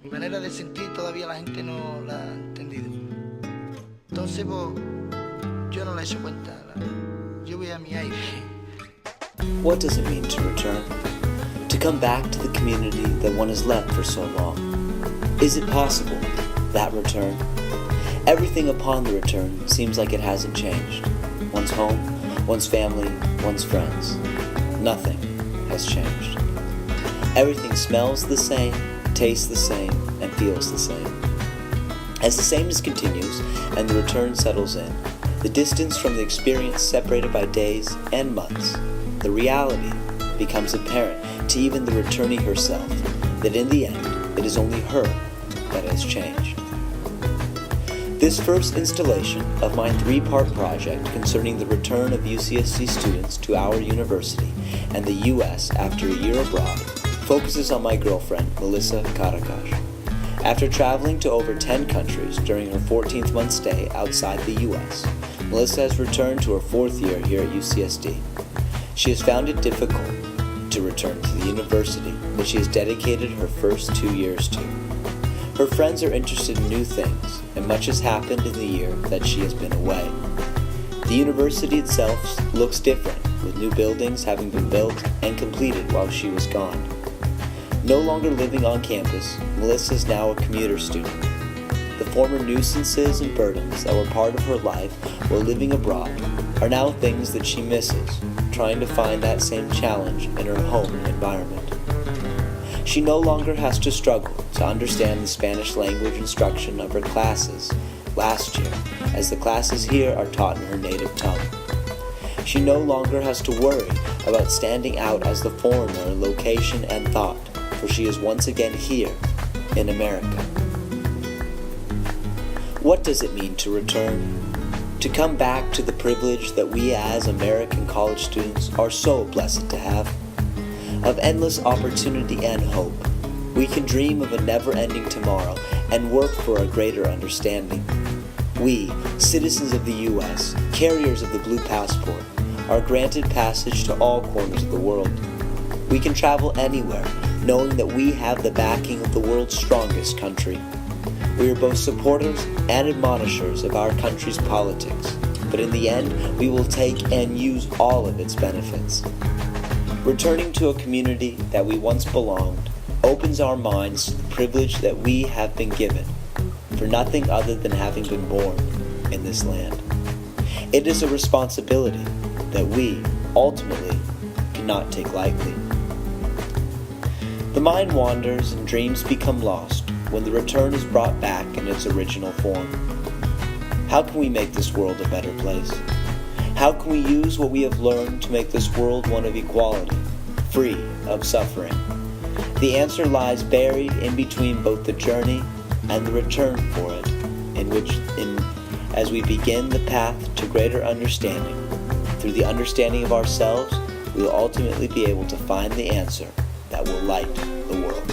Mi manera de sentir todavía la gente no la ha entendido. Entonces, pues, yo no le echo cuenta. Yo voy a mi aire. What does it mean to return? To come back to the community that one has left for so long? Is it possible, that return? Everything upon the return seems like it hasn't changed. One's home, one's family, one's friends. Nothing has changed. Everything smells the same, tastes the same, and feels the same. As the sameness continues and the return settles in, the distance from the experience separated by days and months, the reality becomes apparent to even the returnee herself, that in the end, it is only her that has changed. This first installation of my 3-part project concerning the return of UCSC students to our university and the U.S. after a year abroad focuses on my girlfriend, Melissa Karakash. After traveling to over 10 countries during her 14th month stay outside the U.S., Melissa has returned to her 4th year here at UCSD. She has found it difficult to return to the university that she has dedicated her first 2 years to. Her friends are interested in new things, and much has happened in the year that she has been away. The university itself looks different, with new buildings having been built and completed while she was gone. No longer living on campus, Melissa is now a commuter student. The former nuisances and burdens that were part of her life while living abroad are now things that she misses, trying to find that same challenge in her home environment. She no longer has to struggle to understand the Spanish language instruction of her classes last year, as the classes here are taught in her native tongue. She no longer has to worry about standing out as the foreigner in location and thought, for she is once again here in America. What does it mean to return? To come back to the privilege that we as American college students are so blessed to have. Of endless opportunity and hope, we can dream of a never-ending tomorrow and work for a greater understanding. We, citizens of the U.S., carriers of the blue passport, are granted passage to all corners of the world. We can travel anywhere, knowing that we have the backing of the world's strongest country. We are both supporters and admonishers of our country's politics, but in the end, we will take and use all of its benefits. Returning to a community that we once belonged opens our minds to the privilege that we have been given, for nothing other than having been born in this land. It is a responsibility that we, ultimately, cannot take lightly. The mind wanders and dreams become lost when the return is brought back in its original form. How can we make this world a better place? How can we use what we have learned to make this world one of equality, free of suffering? The answer lies buried in between both the journey and the return for it, as we begin the path to greater understanding. Through the understanding of ourselves, we will ultimately be able to find the answer that will light the world.